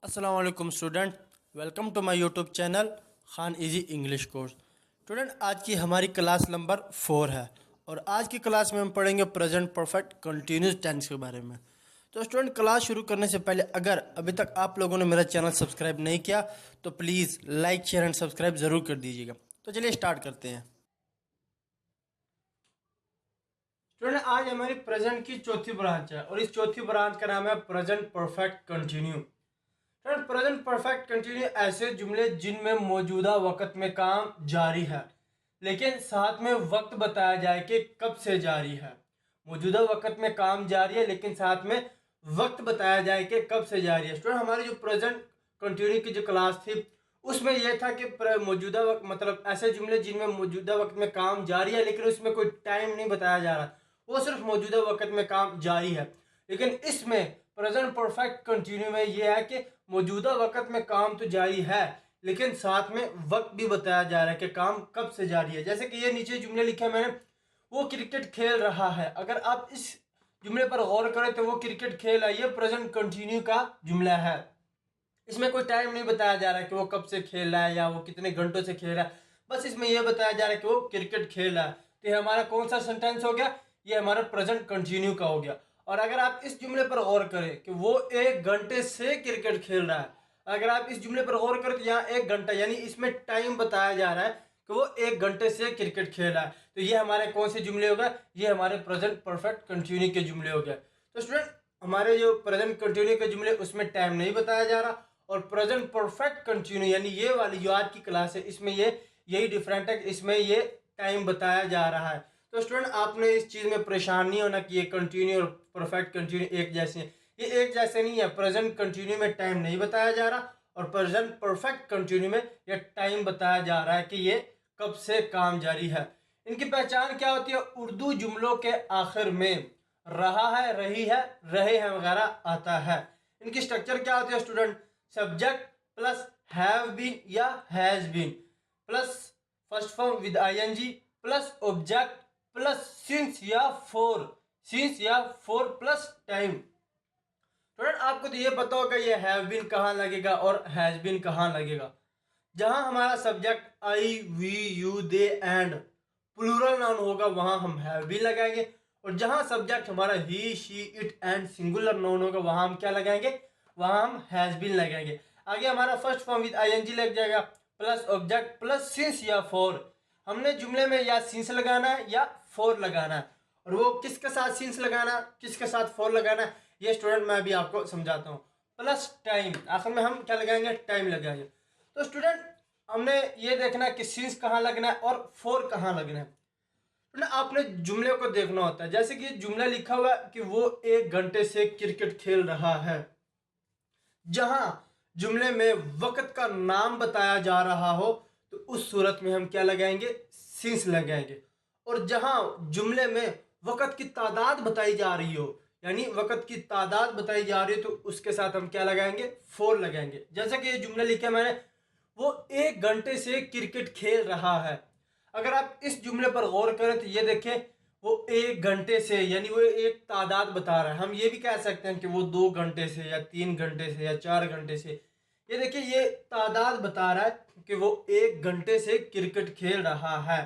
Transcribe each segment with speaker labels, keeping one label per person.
Speaker 1: अस्सलाम वालेकुम student, welcome to my YouTube channel Khan easy English course. Student, आज की हमारी क्लास नंबर 4 है और आज की क्लास में हम पढ़ेंगे प्रेजेंट परफेक्ट कंटिन्यूस टेंस के बारे में। तो स्टूडेंट, क्लास शुरू करने से पहले अगर अभी तक आप लोगों ने मेरा चैनल सब्सक्राइब नहीं किया तो please like share and subscribe ज़रूर कर दीजिएगा। तो चलिए स्टार्ट करते हैं। स्टूडेंट, आज हमारी प्रेजेंट की चौथी ब्रांच है और इस चौथी ब्रांच का नाम है present perfect continue. Present perfect continue ऐसे जुमले जिनमें मौजूदा वक्त में काम जारी है लेकिन साथ में वक्त बताया जाए कि कब से जारी है। मौजूदा वक्त में काम जारी है लेकिन साथ में वक्त बताया जाए कि कब से जारी है। स्टूडेंट, हमारी जो प्रेजेंट कंटिन्यू की जो क्लास थी उसमें यह था कि मौजूदा वक्त मतलब ऐसे जुमले जिनमें मौजूदा वक्त में काम जारी है लेकिन उसमें कोई टाइम नहीं बताया जा रहा, वो सिर्फ मौजूदा वक्त में काम जारी है। लेकिन इसमें प्रेजेंट परफेक्ट कंटिन्यू में यह है कि मौजूदा वक्त में काम तो जारी है लेकिन साथ में वक्त भी बताया जा रहा है कि काम कब से जारी है। जैसे कि ये नीचे जुमले लिखे मैंने, वो क्रिकेट खेल रहा है। अगर आप इस जुमले पर गौर करें तो वो क्रिकेट खेल है, ये प्रेजेंट कंटिन्यू का जुमला है। इसमें कोई टाइम नहीं बताया जा रहा है कि वो कब से खेल रहा है या वो कितने घंटों से खेल रहा है, बस इसमें यह बताया जा रहा है कि वो क्रिकेट खेल रहा है। तो ये हमारा कौन सा सेंटेंस हो गया? ये हमारा प्रेजेंट कंटिन्यू का हो गया। और अगर आप इस जुमले पर गौर करें कि वो 1 घंटे से क्रिकेट खेल रहा है, अगर आप इस जुमले पर गौर करें तो यहाँ 1 घंटा यानी इसमें टाइम बताया जा रहा है कि वो 1 घंटे से क्रिकेट खेल रहा है। तो ये हमारे कौन से जुमले हो गए? ये हमारे प्रेजेंट परफेक्ट कंटिन्यू के जुमले हो गए। तो स्टूडेंट, हमारे जो प्रेजेंट कंटिन्यू के जुमले उसमें टाइम नहीं बताया जा रहा और प्रेजेंट परफेक्ट कंटिन्यू यानी ये वाली जो आज की क्लास है इसमें यही डिफरेंट है, इसमें ये टाइम बताया जा रहा है। तो स्टूडेंट, आपने इस चीज में परेशान नहीं होना कि ये कंटिन्यू और परफेक्ट कंटिन्यू एक जैसे हैं। ये एक जैसे नहीं है। प्रेजेंट कंटिन्यू में टाइम नहीं बताया जा रहा और प्रेजेंट परफेक्ट कंटिन्यू में ये टाइम बताया जा रहा है कि ये कब से काम जारी है। इनकी पहचान क्या होती है? उर्दू जुमलों के आखिर में रहा है, रही है, रहे हैं वगैरह आता है। इनकी स्ट्रक्चर क्या होती है student? Subject plus have been या has been plus first form with ING plus object plus since या फोर प्लस टाइम। स्टूडेंट, आपको तो ये पता होगा ये हैव बीन कहाँ लगेगा और हैज बीन कहाँ लगेगा। जहां हमारा subject I we you they and plural noun होगा वहां हम हैव बीन लगाएंगे और जहां सब्जेक्ट हमारा he she it and singular noun होगा वहां हम क्या लगाएंगे? वहां हम हैज बीन लगाएंगे। आगे हमारा फर्स्ट फॉर्म विद आईएनजी लग जाएगा प्लस ऑब्जेक्ट प्लस सिंस या फोर। हमने जुमले में या सिंस लगाना है या फोर लगाना है और वो किसके साथ सिंस लगाना किसके साथ फोर लगाना है ये स्टूडेंट मैं अभी आपको समझाता हूँ। प्लस टाइम, आखिर में हम क्या लगाएंगे? टाइम लगाएंगे। तो स्टूडेंट, हमने ये देखना है कि सिंस कहाँ लगना है और फोर कहाँ लगना है। ना आपने जुमले को देखना होता है। जैसे कि जुमला लिखा हुआ है कि वो 1 घंटे से क्रिकेट खेल रहा है, जहां जुमले में वक्त का नाम बताया जा रहा हो तो उस सूरत में हम क्या लगाएंगे? सिंस लगाएंगे। और जहां जुमले में वक्त की तादाद बताई जा रही हो यानी वक्त की तादाद बताई जा रही है तो उसके साथ हम क्या लगाएंगे? फोर लगाएंगे। जैसा कि ये जुमला लिखा है मैंने, वो 1 घंटे से क्रिकेट खेल रहा है। अगर आप इस जुमले पर गौर करें तो ये देखें वो 1 घंटे से यानी वो एक तादाद बता रहा है। हम ये भी कह सकते हैं कि वो 2 घंटे से या 3 घंटे से या 4 घंटे से। ये देखिए ये तादाद बता रहा है कि वो 1 घंटे से क्रिकेट खेल रहा है।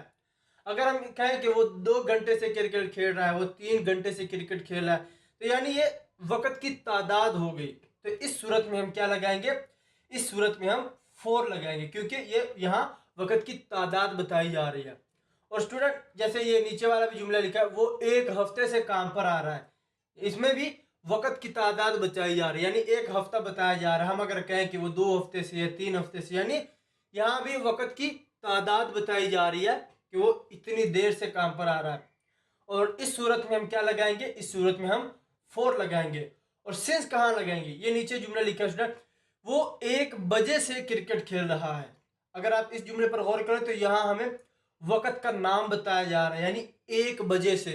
Speaker 1: अगर हम कहें कि वो 2 घंटे से क्रिकेट खेल रहा है, वो 3 घंटे से क्रिकेट खेल रहा है, तो यानी ये वक्त की तादाद हो गई। तो इस सूरत में हम क्या लगाएंगे? इस सूरत में हम फोर लगाएंगे क्योंकि ये यहाँ वक्त की तादाद बताई जा रही है। और स्टूडेंट, जैसे ये नीचे वाला भी जुमला लिखा है वो 1 हफ्ते से काम पर आ रहा है, इसमें भी वक्त की तादाद बताई जा रही है यानी 1 हफ्ता बताया जा रहा है। हम अगर कहें कि वो 2 हफ्ते से या 3 हफ्ते से यानी यहाँ भी वक्त की तादाद बताई जा रही है कि वो इतनी देर से काम पर आ रहा है। और इस सूरत में हम क्या लगाएंगे? इस सूरत में हम फोर लगाएंगे। और सिंस कहाँ लगाएंगे? ये नीचे जुमला लिखा है स्टूडेंट, वो 1 बजे से क्रिकेट खेल रहा है। अगर आप इस जुमले पर गौर करें तो यहाँ हमें वक्त का नाम बताया जा रहा है यानी 1 बजे से।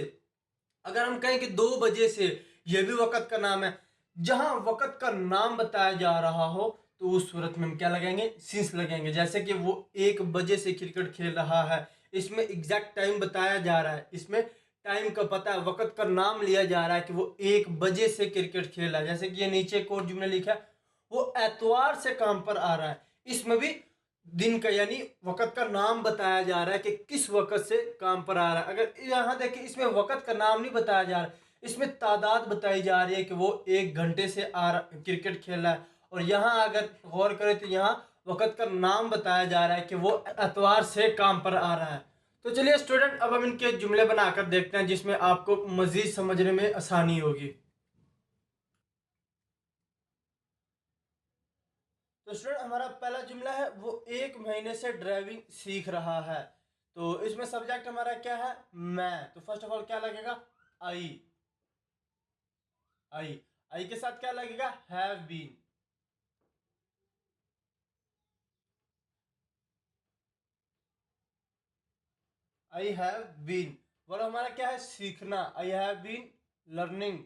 Speaker 1: अगर हम कहें कि 2 बजे से, यह भी वक्त का नाम है। जहां वक्त का नाम बताया जा रहा हो तो उस सूरत में हम क्या लगाएंगे? सिंस लगाएंगे। जैसे कि वो 1 बजे से क्रिकेट खेल रहा है, इसमें एग्जैक्ट टाइम बताया जा रहा है, इसमें टाइम का पता है, वक्त का नाम लिया जा रहा है कि वो 1 बजे से क्रिकेट खेल रहा है। जैसे कि ये नीचे एक और जुमला लिखा है, वो एतवार से काम पर आ रहा है। इसमें भी दिन का यानी वक़्त का नाम बताया जा रहा है कि किस वक़्त से काम पर आ रहा है। अगर यहाँ देखिए इसमें वक़्त का नाम नहीं बताया जा रहा, इसमें तादाद बताई जा रही है कि वो 1 घंटे से आ रहा क्रिकेट खेल रहा है। और यहाँ अगर गौर करें तो यहाँ वक़्त का नाम बताया जा रहा है कि वो एतवार से काम पर आ रहा है। तो चलिए स्टूडेंट, अब हम इनके जुमले बनाकर देखते हैं जिसमें आपको मज़ीद समझने में आसानी होगी। तो स्टूडेंट, हमारा पहला जुमला है वो 1 महीने से ड्राइविंग सीख रहा है। तो इसमें सब्जेक्ट हमारा क्या है? मैं। तो फर्स्ट ऑफ ऑल क्या लगेगा? आई। आई। आई के साथ क्या लगेगा? Have been. I have been. और हमारा क्या है? सीखना। I have been learning.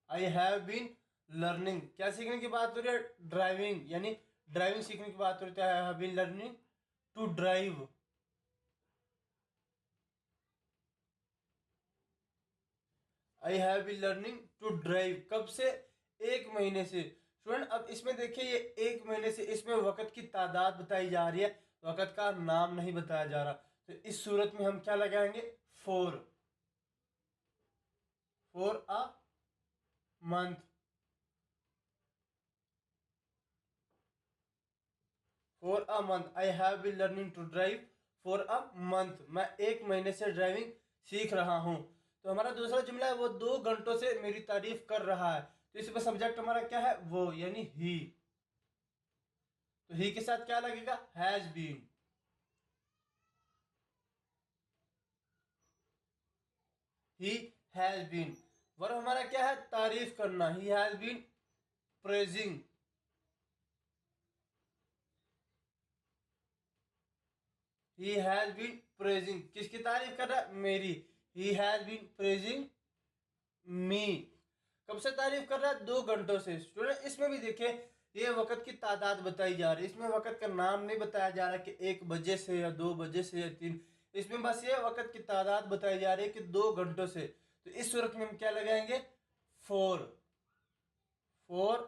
Speaker 1: I have been learning. क्या सीखने की बात हो रही है? ड्राइविंग, यानी ड्राइविंग सीखने की बात हो रही है। I have been learning to drive. I have been learning to drive. कब से? 1 महीने से। स्टूडेंट, अब इसमें देखिए ये 1 महीने से, इसमें वक़्त की तादाद बताई जा रही है, वक़्त का नाम नहीं बताया जा रहा। तो इस सूरत में हम क्या लगाएंगे? For. For a month. For a month I have been learning to drive for a month. मैं 1 महीने से ड्राइविंग सीख रहा हूँ। तो हमारा दूसरा जुमला है वो 2 घंटों से मेरी तारीफ कर रहा है। तो इसमें सब्जेक्ट हमारा क्या है? वो, यानी ही। तो ही के साथ क्या लगेगा? Has been. He has been. Verb हमारा क्या है? तारीफ करना। He has been praising. He has been praising. किसकी तारीफ कर रहा है? मेरी। He has been praising me. कब से तारीफ कर रहा है? 2 घंटों से। स्टूडेंट, इसमें भी देखिए ये वक़्त की तादाद बताई जा रही है। इसमें वक़्त का नाम नहीं बताया जा रहा कि 1 बजे से या 2 बजे से या 3। इसमें बस ये वक़्त की तादाद बताई जा रही है कि 2 घंटों से। तो इस सूरत में हम क्या लगाएंगे? For. For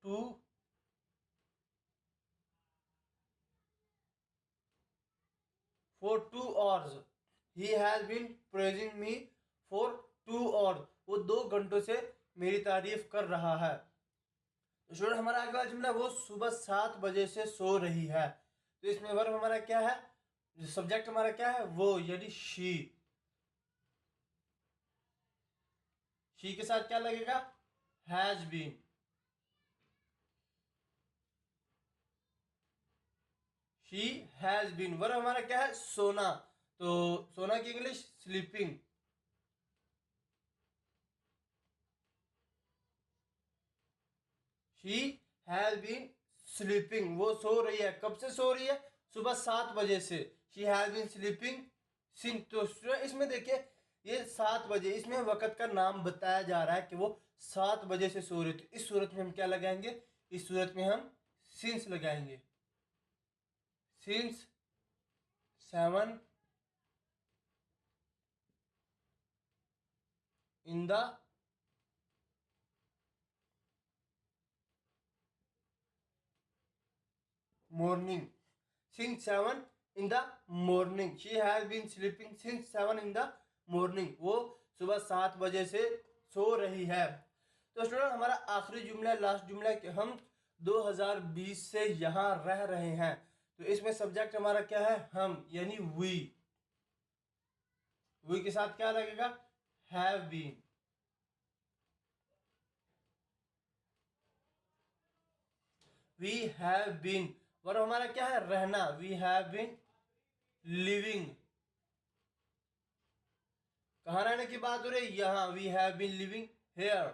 Speaker 1: two for 2 hours. He has been praising me for 2 hours. वो 2 घंटों से मेरी तारीफ कर रहा है। तो स्टूडेंट, हमारा अगला जुमला वो सुबह 7 बजे से सो रही है। तो इसमें वर्ब हमारा क्या है? सब्जेक्ट हमारा क्या है? वो, यानी शी। शी के साथ क्या लगेगा? Has been. She has been. Verb हमारा क्या है? सोना। तो सोना की English sleeping. She has been sleeping. वो सो रही है। कब से सो रही है? सुबह 7 बजे से। She has been sleeping since. तो इसमें देखिए ये 7 बजे, इसमें वक़्त का नाम बताया जा रहा है कि वो 7 बजे से सो रही थी। इस सूरत में हम क्या लगाएंगे? इस सूरत में हम सिंस लगाएंगे। Since 7 in the morning. Since 7 in the morning. She has been sleeping since 7 in the morning. वो सुबह 7 बजे से सो रही है। तो स्टूडेंट, हमारा आखिरी जुमला, लास्ट जुमला है कि हम 2020 से यहाँ रह रहे हैं। तो इसमें सब्जेक्ट हमारा क्या है? हम, यानी वी। वी के साथ क्या लगेगा? Have been. We have been. और हमारा क्या है? रहना। We have been living. कहाँ रहने की बात हो रही है? यहाँ। We have been living here.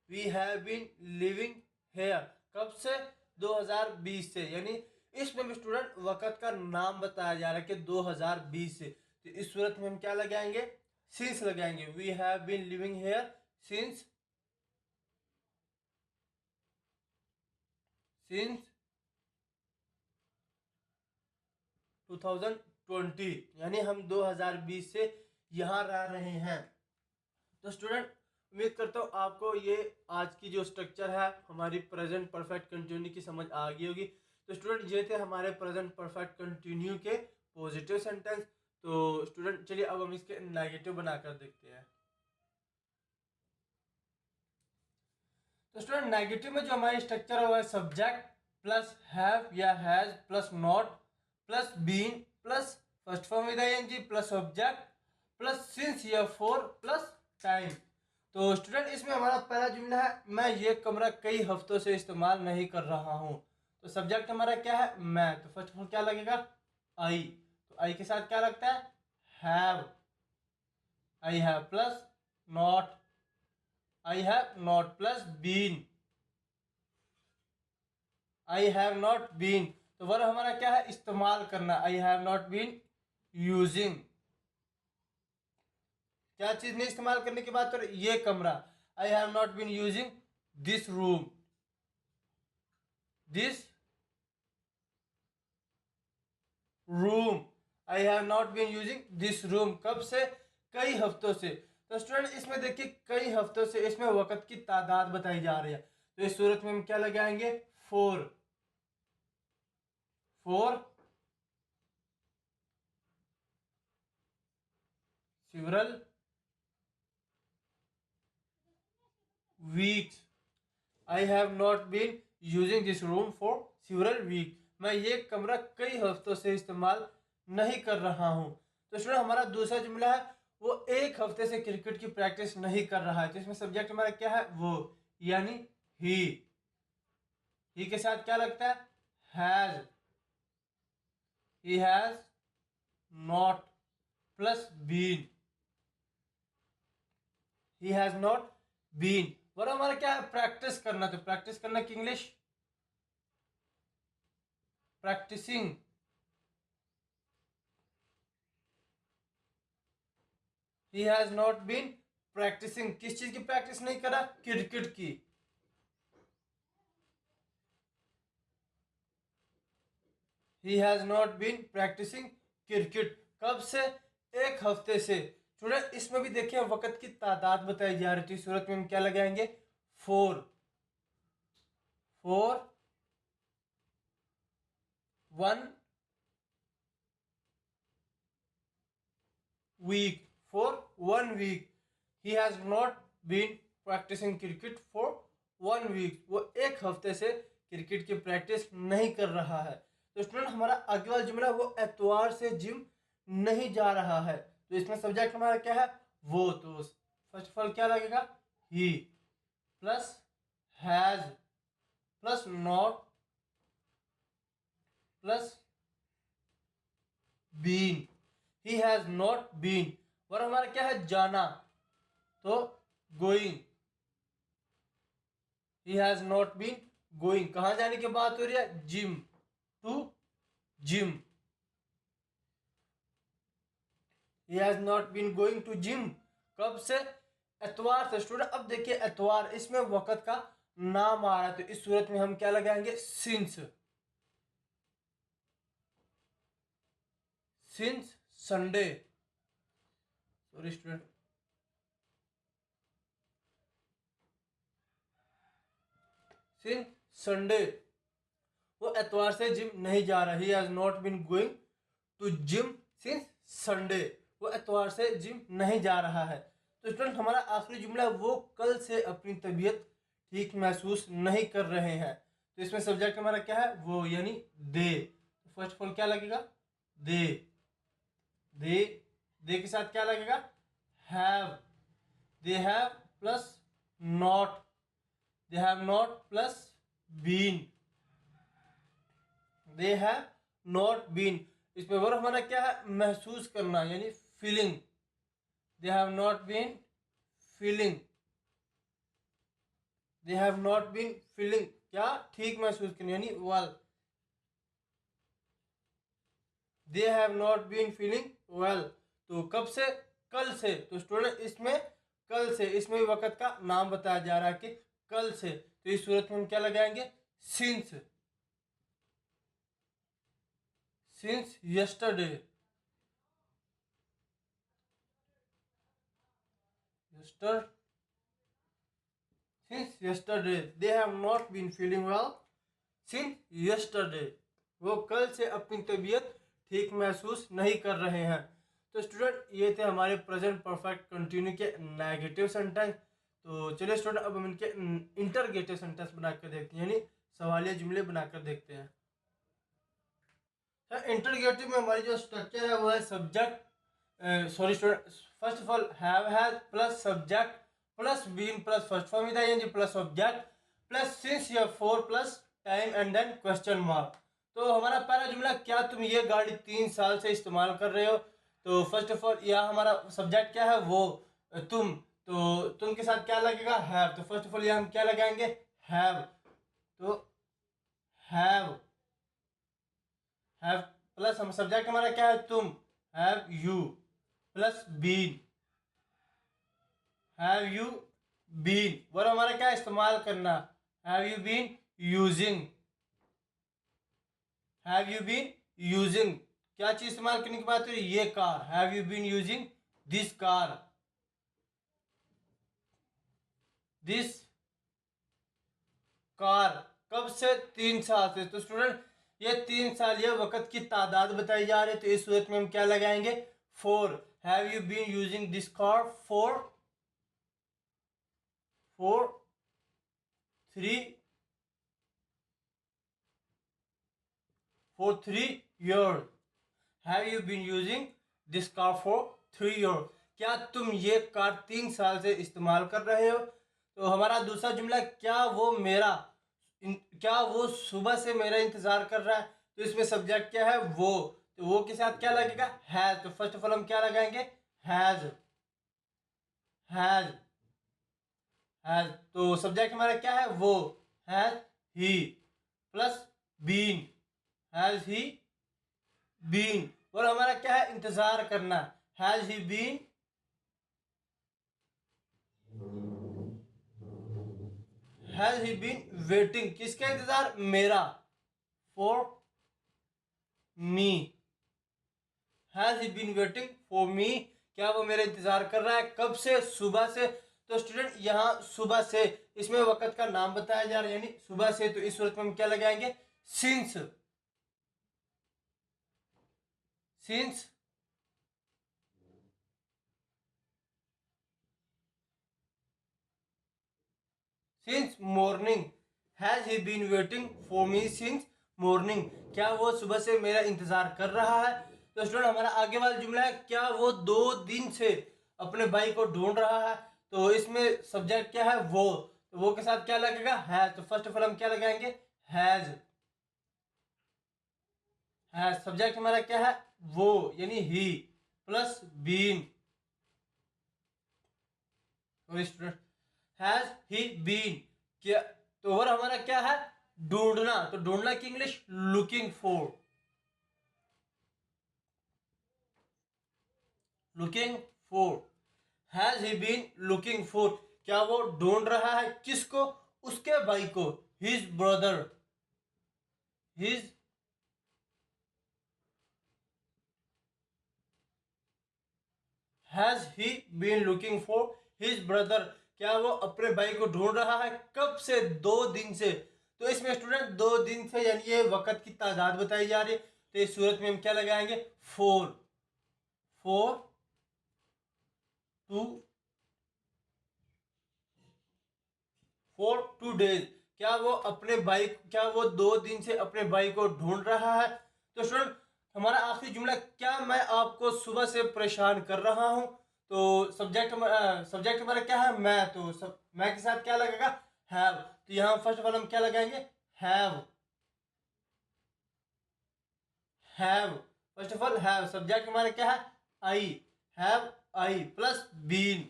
Speaker 1: We have been living here. कब से? 2020 से। यानी इसमें भी स्टूडेंट वक़्त का नाम बताया जा रहा है कि 2020 से। तो इस सूरत में हम क्या लगाएंगे? सिंस लगाएंगे। We have been living here since since 2020। 2020 यानी हम 2020 से यहाँ रह रहे हैं। तो स्टूडेंट उम्मीद करता हूँ आपको ये आज की जो स्ट्रक्चर है हमारी प्रेजेंट परफेक्ट कंटिन्यू की समझ आ गई होगी। तो स्टूडेंट ये थे हमारे प्रेजेंट परफेक्ट कंटिन्यू के पॉजिटिव सेंटेंस। तो स्टूडेंट चलिए अब हम इसके नेगेटिव बनाकर देखते हैं। तो स्टूडेंट नेगेटिव में जो हमारी स्ट्रक्चर है वो है सब्जेक्ट प्लस हैव या has plus not plus been plus first form with ING plus object plus since या फॉर प्लस टाइम। तो स्टूडेंट इसमें हमारा पहला जुमला है मैं ये कमरा कई हफ्तों से इस्तेमाल नहीं कर रहा हूँ। तो सब्जेक्ट हमारा क्या है मैं, तो फर्स्ट ऑफ ऑल क्या लगेगा आई। तो आई के साथ क्या लगता है have, I have plus not, I have not plus been, I have not been. तो वर्ब हमारा क्या है इस्तेमाल करना, I have not been using. क्या चीज नहीं इस्तेमाल करने की बात करें ये कमरा, I have not been using this room, this room, I have not been using this room. कब से कई हफ्तों से। तो स्टूडेंट इसमें देखिए कई हफ्तों से, इसमें वक्त की तादाद बताई जा रही है। तो इस सूरत में हम क्या लगाएंगे for, four several weeks, I have not been using this room for several weeks। मैं ये कमरा कई हफ्तों से इस्तेमाल नहीं कर रहा हूँ। तो स्टूडेंट हमारा दूसरा जुमला है वो एक हफ्ते से क्रिकेट की प्रैक्टिस नहीं कर रहा है। तो इसमें सब्जेक्ट हमारा क्या है वो, यानी ही के साथ क्या लगता है has, he has not plus been, he has not been. और हमारा क्या है प्रैक्टिस करना। तो प्रैक्टिस करना की English practicing, he has not been practicing. किस चीज की प्रैक्टिस नहीं करा क्रिकेट की। He has not been practicing cricket. कब से एक हफ्ते से। स्टूडेंट इसमें भी देखिए वक्त की तादाद बताई जा रही थी। सूरत में हम क्या लगाएंगे for, for one week, for one week. He has not been practicing cricket for one week. वो एक हफ्ते से क्रिकेट की प्रैक्टिस नहीं कर रहा है। तो स्टूडेंट हमारा आगे वाला जुमला वो एतवार से जिम नहीं जा रहा है। तो इसमें सब्जेक्ट हमारा क्या है वो। तो फर्स्ट ऑफ ऑल क्या लगेगा he plus has plus not plus been, he has not been. और हमारा क्या है जाना, तो going, he has not been going. कहां जाने की बात हो रही है gym, to gym, he has not been going to gym. कब से एतवार से। स्टूडेंट अब देखिए एतवार इसमें वक्त का नाम आ रहा है। तो इस सूरत में हम क्या लगाएंगे since, since Sunday, sorry student, since Sunday. वो एतवार से जिम नहीं जा रहा, he has not been going to gym since Sunday. वो एतवार से जिम नहीं जा रहा है। तो स्टूडेंट हमारा आखिरी जुमला वो कल से अपनी तबीयत ठीक महसूस नहीं कर रहे हैं। तो इसमें सब्जेक्ट हमारा क्या है वो, यानी दे। फर्स्ट ऑफ ऑल क्या लगेगा दे, दे के साथ क्या लगेगा have, they have plus not, they have not plus been, they have not been. इसमें वर्ब हमारा क्या है महसूस करना, यानी feeling, they have not been feeling, they have not been feeling क्या ठीक महसूस करना, यानी well, they have not been feeling well. तो कब से कल से। तो स्टूडेंट इसमें कल से, इसमें भी वक्त का नाम बताया जा रहा है कि कल से। तो इस सूरत में हम क्या लगाएंगे since, since yesterday, since yesterday they have not been feeling well since yesterday, वो कल से अपनी तबीयत ठीक महसूस नहीं कर रहे हैं। तो स्टूडेंट ये थे हमारे प्रेजेंट परफेक्ट कंटिन्यू के नेगेटिव सेंटेंस। तो चलिए स्टूडेंट अब हम इनके इंटरगेटिव सेंटेंस बनाकर देखते हैं, यानी सवालिया जुमले बनाकर देखते हैं। इंटरगेटिव में हमारी जो स्ट्रक्चर है वो है subject, sorry student, first of all have has plus subject plus been plus first form with ING plus object plus since या for plus time and then question mark. तो हमारा पहला जुमला, क्या तुम ये गाड़ी 3 साल से इस्तेमाल कर रहे हो। तो फर्स्ट ऑफ ऑल यहाँ हमारा सब्जेक्ट क्या है, वो तुम। तो तुम के साथ क्या लगेगा, हैव। तो फर्स्ट ऑफ ऑल यहाँ हम क्या लगाएंगे, हैव। तो हैव प्लस हम सब्जेक्ट हमारा क्या है, तुम, have you plus been, have you been. और हमारा क्या इस्तेमाल करना, have you been using, have you been using. क्या चीज इस्तेमाल करने की बात है, ये car, have you been using this car, this car. कब से, 3 साल से। तो स्टूडेंट ये 3 साल ये वक्त की तादाद बताई जा रही है, तो इस सूरत में हम क्या लगाएंगे, for. Have you been using this car for 3 years। Have you been using this car for 3 years। क्या तुम ये कार 3 साल से इस्तेमाल कर रहे हो। तो हमारा दूसरा जुमला, क्या वो सुबह से मेरा इंतजार कर रहा है। तो इसमें सब्जेक्ट क्या है, वो। तो वो के साथ क्या लगेगा, हैज। तो फर्स्ट ऑफ ऑल हम क्या लगाएंगे, हैज, हैज, हैज। तो सब्जेक्ट हमारा क्या है, वो, has he plus been, has he been. और हमारा क्या है, इंतजार करना, has he been has he been waiting, किसका इंतजार, मेरा, for me, has he been waiting for me. क्या वो मेरा इंतजार कर रहा है, कब से, सुबह से। तो स्टूडेंट यहाँ सुबह से, इसमें वक्त का नाम बताया जा रहा है, यानी सुबह से। तो इस सूरत में हम क्या लगाएंगे, since, since since morning, has he been waiting for me since morning. क्या वो सुबह से मेरा इंतजार कर रहा है। तो स्टूडेंट हमारा आगे वाला जुमला है, क्या वो 2 दिन से अपने भाई को ढूंढ रहा है। तो इसमें सब्जेक्ट क्या है, वो। तो वो के साथ क्या लगेगा, हैज। तो फर्स्ट ऑफ ऑल हम क्या लगाएंगे, हैज, हैज। सब्जेक्ट हमारा क्या है, वो, यानी ही प्लस बीन। और स्टूडेंट हैज ही बीन, क्या। तो और हमारा क्या है, ढूंढना। तो ढूंढना की English looking for, looking for. Has he been looking for, क्या वो ढूंढ रहा है, किसको, उसके भाई को, his brother, his has he been looking for his brother. क्या वो अपने भाई को ढूंढ रहा है, कब से, 2 दिन से। तो इसमें स्टूडेंट 2 दिन से यानी ये वक्त की तादाद बताई जा रही है। तो इस सूरत में हम क्या लगाएंगे, फोर, फोर टू, 4 2 days। क्या वो अपने भाई, क्या वो 2 दिन से अपने भाई को ढूंढ रहा है। तो स्टूडेंट हमारा आखिरी जुमला, क्या मैं आपको सुबह से परेशान कर रहा हूं। तो सब्जेक्ट हमारा क्या है, मैं। तो मैं के साथ क्या लगेगा, हैव। तो यहाँ फर्स्ट ऑफ ऑल हम क्या लगाएंगे, have, have. First of all have, subject हमारा क्या है, I, have I plus been,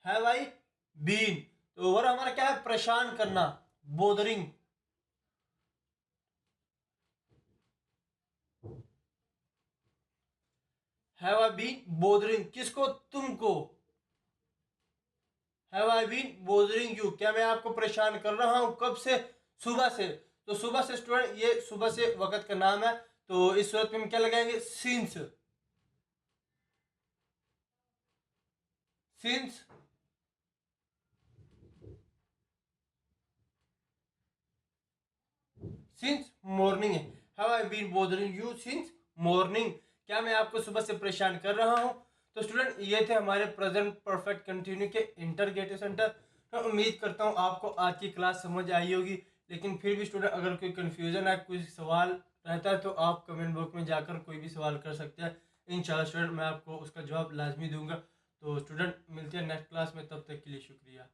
Speaker 1: have I been. तो और हमारा क्या है, परेशान करना, bothering, have I been bothering, किसको, तुमको, have I been bothering you. क्या मैं आपको परेशान कर रहा हूं, कब से, सुबह से। तो सुबह से स्टूडेंट ये सुबह से वक्त का नाम है। तो इस सूरत में हम क्या लगाएंगे, सिंस, सिंस मॉर्निंग है, have I been bothering you since morning, क्या मैं आपको सुबह से परेशान कर रहा हूँ। तो स्टूडेंट ये थे हमारे प्रेजेंट परफेक्ट कंटिन्यू के इंटरगेटिव सेंटर। मैं उम्मीद करता हूँ आपको आज की क्लास समझ आई होगी, लेकिन फिर भी स्टूडेंट अगर कोई कन्फ्यूजन है, कोई सवाल रहता है, तो आप कमेंट बॉक्स में जाकर कोई भी सवाल कर सकते हैं। इंशाल्लाह स्टूडेंट मैं आपको उसका जवाब लाजमी दूंगा। तो स्टूडेंट मिलते हैं नेक्स्ट क्लास में, तब तक के लिए शुक्रिया।